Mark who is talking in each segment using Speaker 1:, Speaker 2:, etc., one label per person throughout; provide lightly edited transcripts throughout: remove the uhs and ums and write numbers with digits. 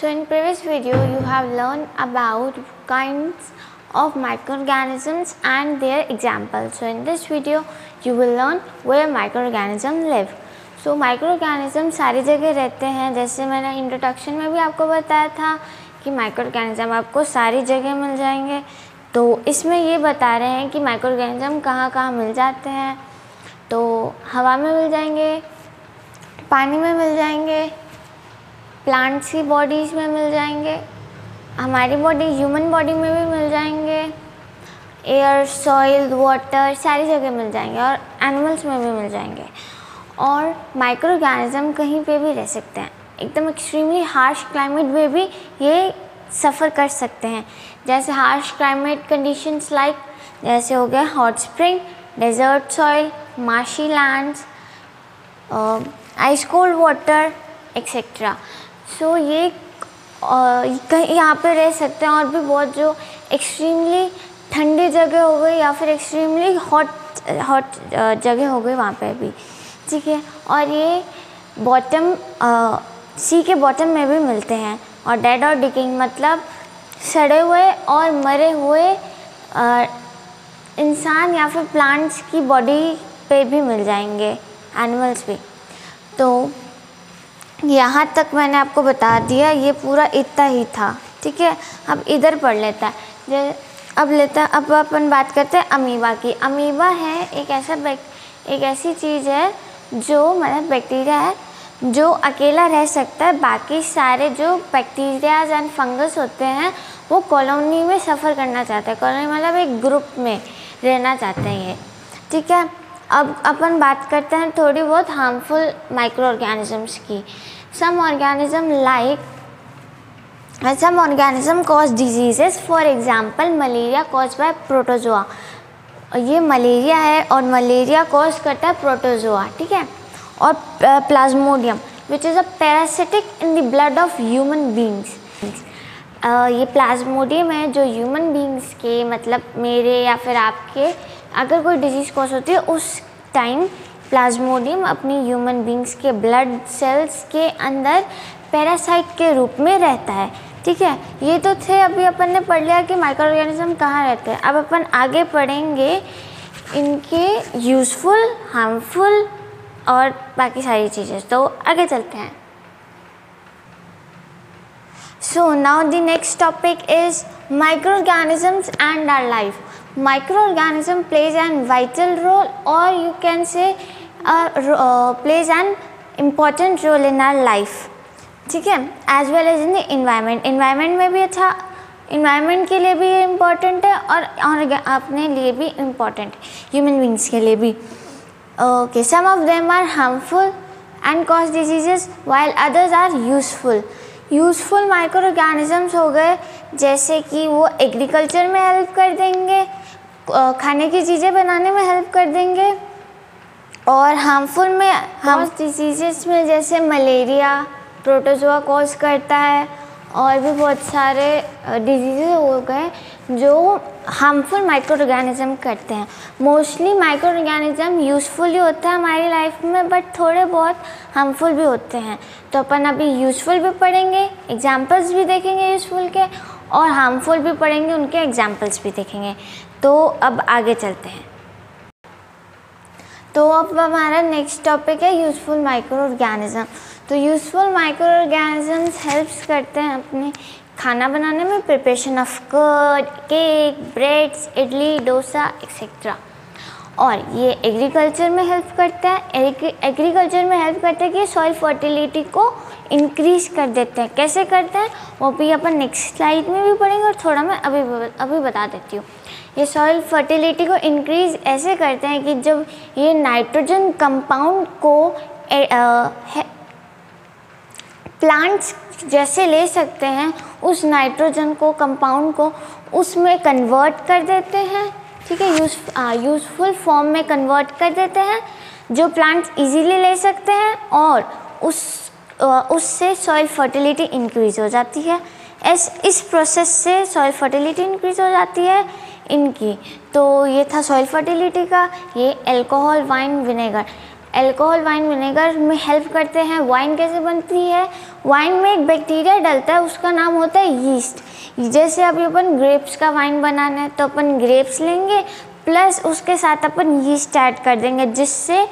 Speaker 1: So in previous video you have learned about kinds of microorganisms and their examples. So in this video you will learn where microorganisms live. So microorganisms सारी जगह रहते हैं, जैसे मैंने introduction में भी आपको बताया था कि माइक्रोऑर्गेनिज्म आपको सारी जगह मिल जाएंगे। तो इसमें ये बता रहे हैं कि माइक्रोऑर्गेनिज्म कहाँ कहाँ मिल जाते हैं। तो हवा में मिल जाएंगे, पानी में मिल जाएंगे, प्लांट्स की बॉडीज़ में मिल जाएंगे, हमारी बॉडी ह्यूमन बॉडी में भी मिल जाएंगे, एयर, सॉइल, वाटर सारी जगह मिल जाएंगे और एनिमल्स में भी मिल जाएंगे। और माइक्रोऑर्गेनिज्म कहीं पे भी रह सकते हैं, एकदम एक्सट्रीमली हार्श क्लाइमेट में भी ये सफ़र कर सकते हैं। जैसे हार्श क्लाइमेट कंडीशंस लाइक जैसे हो गया hot spring, desert soil, marshy lands, ice cold water etcetera. So ये कहीं यहाँ पे रह सकते हैं। और भी बहुत जो एक्सट्रीमली ठंडी जगह हो गई या फिर एक्सट्रीमली हॉट जगह हो गई वहाँ पे भी, ठीक है। और ये बॉटम सी के बॉटम में भी मिलते हैं। और डेड और डिकिंग मतलब सड़े हुए और मरे हुए इंसान या फिर प्लांट्स की बॉडी पे भी मिल जाएंगे, एनिमल्स भी। तो यहाँ तक मैंने आपको बता दिया, ये पूरा इतना ही था, ठीक है। अब इधर पढ़ लेता है। अब अपन बात करते हैं अमीबा की। अमीबा है एक ऐसी चीज़ है जो मतलब बैक्टीरिया है जो अकेला रह सकता है। बाकी सारे जो बैक्टीरियाज एंड फंगस होते हैं वो कॉलोनी में सफ़र करना चाहते हैं। कॉलोनी मतलब एक ग्रुप में रहना चाहते हैं ये, ठीक है। अब अपन बात करते हैं थोड़ी बहुत हार्मफुल माइक्रोऑर्गेनिजम्स की। Some organism cause diseases, for example malaria cause by protozoa. ये मलेरिया है और मलेरिया कॉज करता है प्रोटोजोआ, ठीक है। और Plasmodium which is a parasitic in the blood of human beings. ये प्लाज्मोडियम है जो ह्यूमन बींग्स के मतलब मेरे या फिर आपके अगर कोई डिजीज़ कॉज होती है उस टाइम प्लाज्मोडियम अपनी ह्यूमन बींग्स के ब्लड सेल्स के अंदर पैरासाइट के रूप में रहता है, ठीक है। ये तो थे, अभी अपन ने पढ़ लिया कि माइक्रोऑर्गेनिज्म कहाँ रहते हैं। अब अपन आगे पढ़ेंगे इनके यूज़फुल, हार्मफुल और बाकी सारी चीज़ें। तो आगे चलते हैं। So now the next topic is microorganisms and our life. Microorganism plays a vital role, or you can say plays an important role in our life, ठीक है। as well as in the environment. environment में भी अच्छा, environment के लिए भी ये important है और अपने लिए भी important है, human beings के लिए भी। Okay, some of them are harmful and cause diseases while others are useful. Useful microorganisms हो गए जैसे कि वो एग्रीकल्चर में हेल्प कर देंगे, खाने की चीज़ें बनाने में हेल्प कर देंगे। और हार्मफुल में डिजीज़ में जैसे मलेरिया प्रोटोजोआ कॉज करता है और भी बहुत सारे डिजीज़ हो गए जो हार्मफुल माइक्रोऑर्गेनिज्म करते हैं। मोस्टली माइक्रोऑर्गेनिज्म यूज़फुल ही होता है हमारी लाइफ में, बट थोड़े बहुत हार्मफुल भी होते हैं। तो अपन अभी यूज़फुल भी पढ़ेंगे, एग्जांपल्स भी देखेंगे यूज़फुल के, और हार्मफुल भी पढ़ेंगे, उनके एग्जांपल्स भी देखेंगे। तो अब आगे चलते हैं। तो अब हमारा नेक्स्ट टॉपिक है यूज़फुल माइक्रोऑर्गेनिज्म। तो यूज़फुल माइक्रोऑर्गेनिजम्स हेल्प्स करते हैं अपने खाना बनाने में, preparation of curd, cake, breads, idli, dosa etcetera. और ये एग्रीकल्चर में हेल्प करता है। एग्रीकल्चर में हेल्प करता है कि सॉइल फर्टिलिटी को इंक्रीज़ कर देते हैं। कैसे करते हैं वो भी अपन नेक्स्ट स्लाइड में भी पढ़ेंगे और थोड़ा मैं अभी बता देती हूँ। ये सॉइल फर्टिलिटी को इंक्रीज़ ऐसे करते हैं कि जब ये नाइट्रोजन कंपाउंड को प्लांट्स जैसे ले सकते हैं, उस नाइट्रोजन को कंपाउंड को उसमें कन्वर्ट कर देते हैं, ठीक है। यूज़फुल फॉर्म में कन्वर्ट कर देते हैं जो प्लांट्स इजीली ले सकते हैं और उससे सॉइल फर्टिलिटी इंक्रीज़ हो जाती है। इस प्रोसेस से सॉइल फर्टिलिटी इंक्रीज़ हो जाती है इनकी। तो ये था सॉइल फर्टिलिटी का। ये alcohol, wine, vinegar alcohol wine vinegar में हेल्प करते हैं। वाइन कैसे बनती है? वाइन में एक बैक्टीरिया डलता है, उसका नाम होता है यीस्ट। जैसे अभी अपन ग्रेप्स का वाइन बनाना है तो अपन ग्रेप्स लेंगे प्लस उसके साथ अपन यीस्ट ऐड कर देंगे, जिससे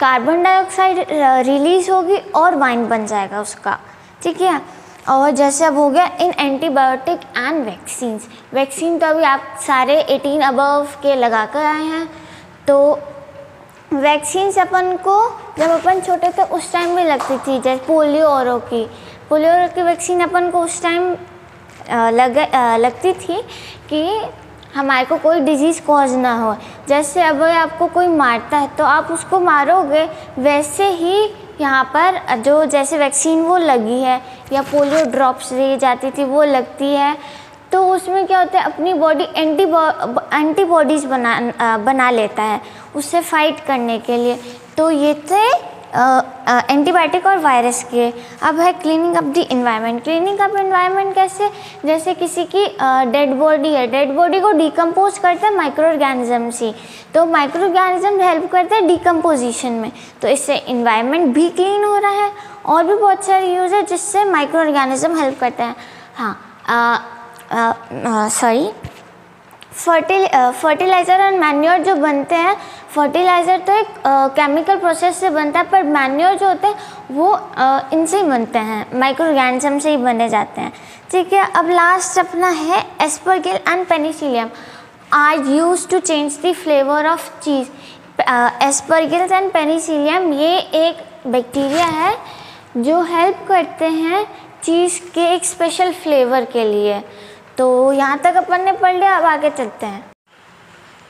Speaker 1: कार्बन डाइऑक्साइड रिलीज होगी और वाइन बन जाएगा उसका, ठीक है। और जैसे अब हो गया इन एंटीबायोटिक एंड वैक्सीन्स। वैक्सीन तो अभी आप सारे 18 अबव के लगा कर आए हैं। तो वैक्सीन्स अपन को जब अपन छोटे थे उस टाइम भी लगती थी, जैसे पोलियो की वैक्सीन अपन को उस टाइम लगती थी कि हमारे को कोई डिजीज़ कॉज ना हो। जैसे अब आपको कोई मारता है तो आप उसको मारोगे, वैसे ही यहाँ पर जो जैसे वैक्सीन वो लगी है या पोलियो ड्रॉप्स दी जाती थी वो लगती है, तो उसमें क्या होता है अपनी बॉडी एंटीबॉडीज़ बना लेता है उससे फाइट करने के लिए। तो ये थे एंटीबायोटिक और वायरस के। अब है cleaning up the environment. Cleaning up environment कैसे? जैसे किसी की डेड बॉडी है, डेड बॉडी को डिकम्पोज करते हैं माइक्रो ऑर्गेनिजम्स ही, तो माइक्रो ऑर्गेनिज्म हेल्प करते हैं डिकम्पोजिशन में, तो इससे इन्वायरमेंट भी क्लीन हो रहा है और भी बहुत सारे यूज़ है जिससे माइक्रो ऑर्गेनिज्म हेल्प करते हैं। फर्टिलाइज़र और मैन्योर जो बनते हैं, फर्टिलाइज़र तो एक केमिकल प्रोसेस से बनता है, पर मैन्योर जो होते हैं वो इनसे ही बनते हैं, माइक्रो ऑर्गेनिज्म से ही बने जाते हैं, ठीक है। अब लास्ट अपना है aspergillus and penicillium are used to change the flavour of cheese. Aspergillus and penicillium ये एक बैक्टीरिया है जो हेल्प करते हैं चीज़ के एक स्पेशल फ्लेवर के लिए। तो यहाँ तक अपन ने पढ़ लिया, अब आगे चलते हैं।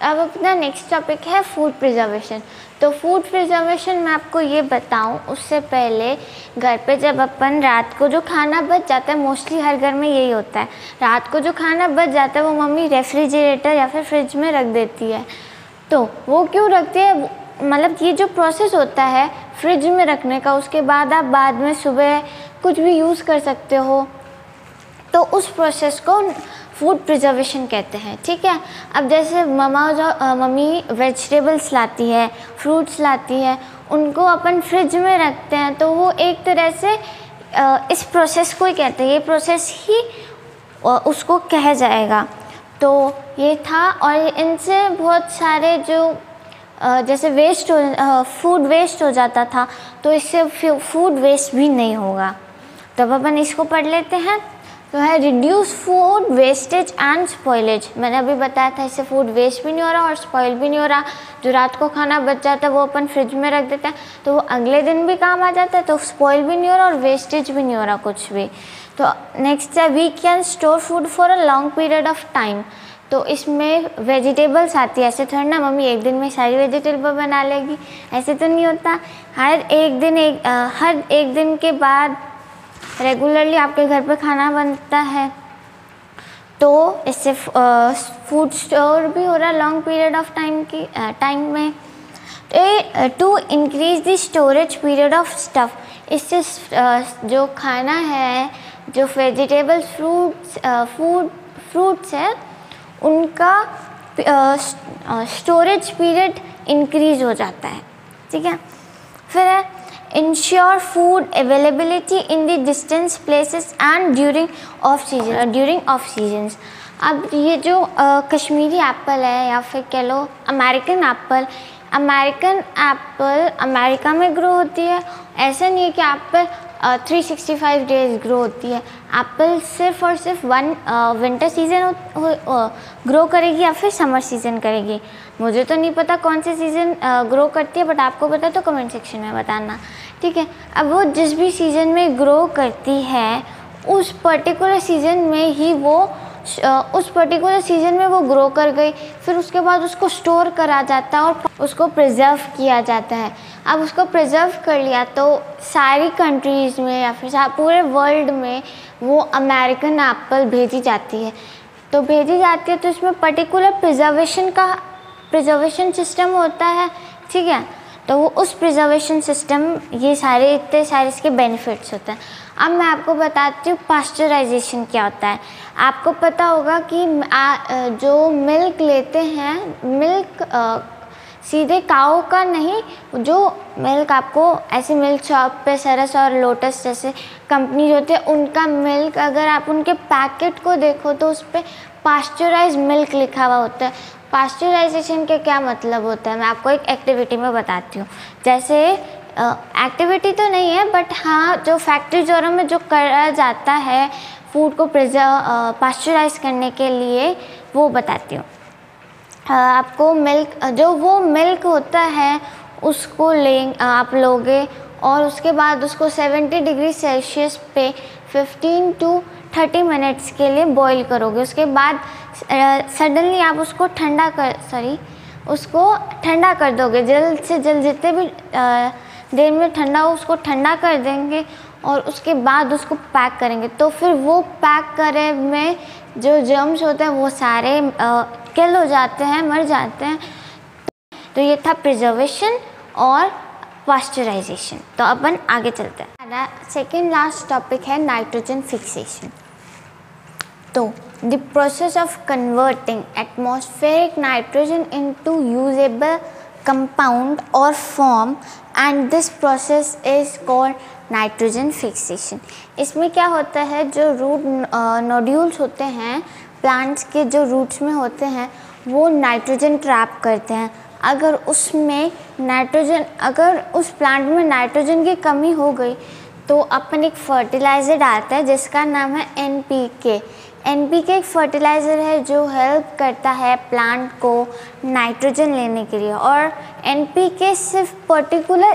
Speaker 1: अब अपना नेक्स्ट टॉपिक है फूड प्रिजर्वेशन। तो फूड प्रिजर्वेशन मैं आपको ये बताऊँ उससे पहले, घर पे जब अपन रात को जो खाना बच जाता है, मोस्टली हर घर में यही होता है, रात को जो खाना बच जाता है वो मम्मी रेफ्रिजरेटर या फिर फ्रिज में रख देती है। तो वो क्यों रखती है? मतलब ये जो प्रोसेस होता है फ्रिज में रखने का, उसके बाद आप बाद में सुबह कुछ भी यूज़ कर सकते हो, तो उस प्रोसेस को फूड प्रिजर्वेशन कहते हैं, ठीक है। अब जैसे मम्मी वेजिटेबल्स लाती है, फ्रूट्स लाती है, उनको अपन फ्रिज में रखते हैं, तो वो एक तरह से इस प्रोसेस को ही कहते हैं, ये प्रोसेस ही उसको कहा जाएगा। तो ये था, और इनसे बहुत सारे जो जैसे फूड वेस्ट हो जाता था, तो इससे फूड वेस्ट भी नहीं होगा। तो अब अपन इसको पढ़ लेते हैं। तो है reduce food wastage and spoilage. मैंने अभी बताया था इससे फूड वेस्ट भी नहीं हो रहा और स्पॉइल भी नहीं हो रहा। जो रात को खाना बच जाता है वो अपन फ्रिज में रख देते हैं, तो वो अगले दिन भी काम आ जाता है, तो स्पॉइल भी नहीं हो रहा और वेस्टेज भी नहीं हो रहा कुछ भी। तो नेक्स्ट है we can store food for a long period of time. तो इसमें वेजिटेबल्स आती है, ऐसे थोड़ा ना मम्मी एक दिन में सारी वेजिटेबल बना लेगी, ऐसे तो नहीं होता। हर एक दिन के बाद रेगुलरली आपके घर पे खाना बनता है, तो इससे फूड स्टोर भी हो रहा है लॉन्ग पीरियड ऑफ टाइम में। To increase the storage period of stuff, इससे जो खाना है, जो वेजिटेबल्स फ्रूट्स है, उनका स्टोरेज पीरियड इंक्रीज हो जाता है, ठीक है। फिर है ensure food availability in the distance places and during of seasons. अब ये जो कश्मीरी एप्पल है या फिर कह लो अमेरिकन एप्पल अमेरिका में ग्रो होती है। ऐसा नहीं है कि एप्पल 365 डेज ग्रो होती है। एप्पल सिर्फ और सिर्फ विंटर सीजन ग्रो करेगी या फिर समर सीजन करेगी। मुझे तो नहीं पता कौन से सीज़न ग्रो करती है, बट आपको पता तो कमेंट सेक्शन में बताना, ठीक है। अब वो जिस भी सीज़न में ग्रो करती है, उस पर्टिकुलर सीज़न में ही वो ग्रो कर गई, फिर उसके बाद उसको स्टोर करा जाता है और उसको प्रिजर्व किया जाता है। अब उसको प्रिजर्व कर लिया तो सारी कंट्रीज़ में या फिर पूरे वर्ल्ड में वो अमेरिकन एप्पल भेजी जाती है। तो इसमें पर्टिकुलर प्रिजर्वेशन सिस्टम होता है, ठीक है। तो वो उस प्रिजर्वेशन सिस्टम, ये इतने सारे इसके बेनिफिट्स होते हैं। अब मैं आपको बताती हूँ पास्चराइजेशन क्या होता है। आपको पता होगा कि जो मिल्क लेते हैं, सीधे काऊ का नहीं, जो मिल्क आपको ऐसे मिल्क शॉप पे सरस और लोटस जैसे कंपनी होती है उनका मिल्क, अगर आप उनके पैकेट को देखो तो उस पर पास्चराइज मिल्क लिखा हुआ होता है। पास्चराइजेशन के क्या मतलब होता है मैं आपको एक एक्टिविटी में बताती हूँ। जैसे एक्टिविटी तो नहीं है बट हाँ, जो फैक्ट्रीज वगैरह में जो करा जाता है फूड को पास्चराइज करने के लिए, वो बताती हूँ। आपको मिल्क, जो वो मिल्क होता है उसको आप लोगे और उसके बाद उसको 70 डिग्री सेल्सियस पे 15 to 30 मिनट्स के लिए बॉईल करोगे। उसके बाद सडनली आप उसको ठंडा कर दोगे। जल्द से जल्द जितने भी देर में ठंडा हो उसको ठंडा कर देंगे और उसके बाद उसको पैक करेंगे। तो फिर वो पैक करे में जो जर्म्स होते हैं वो सारे किल हो जाते हैं, मर जाते हैं। तो ये था प्रिजर्वेशन और पास्चराइजेशन। तो अपन आगे चलते हैं। सेकेंड लास्ट टॉपिक है नाइट्रोजन फिक्सेशन। तो the process of converting atmospheric nitrogen into usable compound और form, and this process is called nitrogen fixation. इसमें क्या होता है, जो रूट नोड्यूल्स होते हैं प्लांट्स के, जो रूट्स में होते हैं वो नाइट्रोजन ट्रैप करते हैं। अगर उस प्लांट में नाइट्रोजन की कमी हो गई तो अपन एक फर्टिलाइज़र डालता है जिसका नाम है NPK। NPK एक फर्टिलाइज़र है जो हेल्प करता है प्लांट को नाइट्रोजन लेने के लिए। और NPK सिर्फ पर्टिकुलर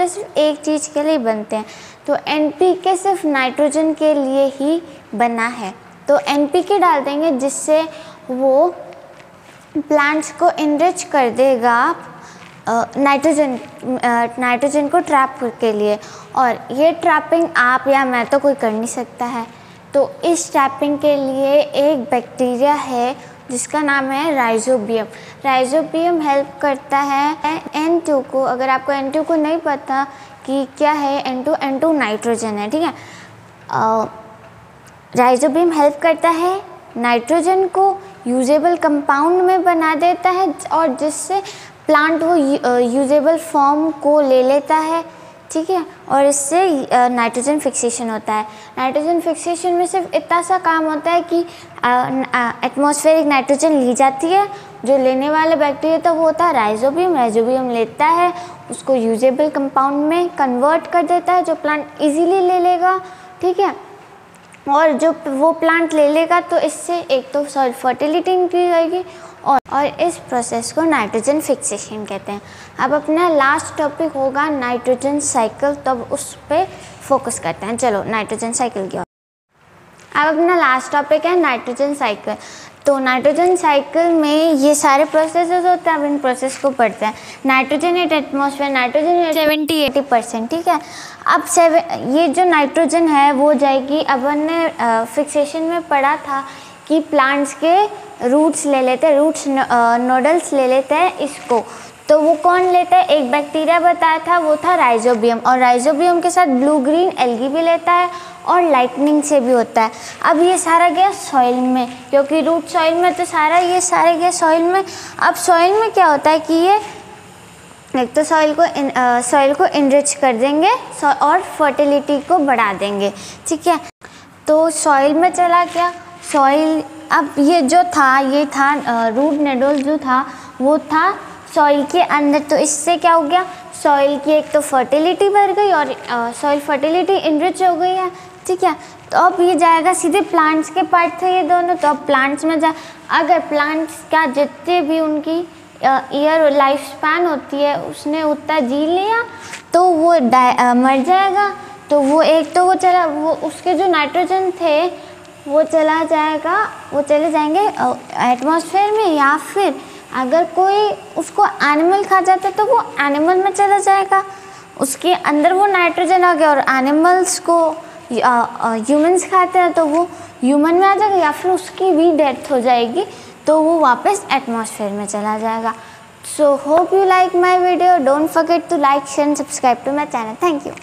Speaker 1: सिर्फ एक चीज़ के लिए बनते हैं। तो NPK सिर्फ नाइट्रोजन के लिए ही बना है। तो NPK डाल देंगे जिससे वो प्लांट्स को इनरिच कर देगा नाइट्रोजन को ट्रैप के लिए। और ये ट्रैपिंग आप या मैं तो कोई कर नहीं सकता है। तो इस ट्रैपिंग के लिए एक बैक्टीरिया है जिसका नाम है राइजोबियम। राइजोबियम हेल्प करता है N2 को। अगर आपको N2 को नहीं पता कि क्या है, N2 नाइट्रोजन है, ठीक है। राइजोबियम हेल्प करता है नाइट्रोजन को यूजेबल कंपाउंड में बना देता है और जिससे प्लांट वो यूजेबल फॉर्म को ले लेता है, ठीक है। और इससे नाइट्रोजन फिक्सेशन होता है। नाइट्रोजन फिक्सेशन में सिर्फ इतना सा काम होता है कि एटमॉस्फेरिक नाइट्रोजन ली जाती है, जो लेने वाला बैक्टीरिया तो वो होता है राइजोबियम लेता है, उसको यूजेबल कंपाउंड में कन्वर्ट कर देता है जो प्लांट इजीली ले लेगा, ठीक है। और जो वो प्लांट ले लेगा तो इससे एक तो सॉइल फर्टिलिटी इंक्रीज होगी और इस प्रोसेस को नाइट्रोजन फिक्सेशन कहते हैं। अब अपना लास्ट टॉपिक होगा नाइट्रोजन साइकिल, तब उस पर फोकस करते हैं। चलो नाइट्रोजन साइकिल की। अब अपना लास्ट टॉपिक है नाइट्रोजन साइकिल। तो नाइट्रोजन साइकिल में ये सारे प्रोसेसेस होते हैं। अब इन प्रोसेस को पढ़ते हैं। नाइट्रोजन एट एटमॉस्फेयर, नाइट्रोजन 70-80%, ठीक है। अब ये जो नाइट्रोजन है वो जाएगी, अपन ने फिक्सेशन में पढ़ा था कि प्लांट्स के रूट्स ले लेते हैं, रूट्स नोडल्स ले लेते हैं इसको। तो वो कौन लेता है, एक बैक्टीरिया बताया था, वो था राइजोबियम। और राइजोबियम के साथ ब्लू ग्रीन एल्गी भी लेता है और लाइटनिंग से भी होता है। अब ये सारा गया सॉइल में, क्योंकि रूट सॉइल में, तो ये सारे गया सॉइल में। अब सॉइल में क्या होता है कि ये एक तो सॉइल को इनरिच कर देंगे और फर्टिलिटी को बढ़ा देंगे, ठीक है। तो सॉइल में चला गया सॉइल। अब ये जो था, ये था रूट नोडल जो था वो था सॉइल के अंदर। तो इससे क्या हो गया, सॉइल की एक तो फर्टिलिटी बढ़ गई और सॉइल फर्टिलिटी इनरिच हो गई है, ठीक है। तो अब ये जाएगा सीधे प्लांट्स के पार्ट थे ये दोनों। तो अब प्लांट्स में अगर प्लांट्स का जितने भी उनकी ईयर लाइफ स्पैन होती है उसने उतना जी लिया तो वो मर जाएगा। तो वो एक तो वो उसके जो नाइट्रोजन थे वो चले जाएंगे एटमॉस्फेयर में, या फिर अगर कोई उसको एनिमल खा जाता है तो वो एनिमल में चला जाएगा, उसके अंदर वो नाइट्रोजन आ गया। और एनिमल्स को ह्यूमंस खाते हैं तो वो ह्यूमन में आ जाएगा, या फिर उसकी भी डेथ हो जाएगी तो वो वापस एटमॉस्फेयर में चला जाएगा। So hope you like my video. Don't forget to like, share and subscribe to my channel. Thank you.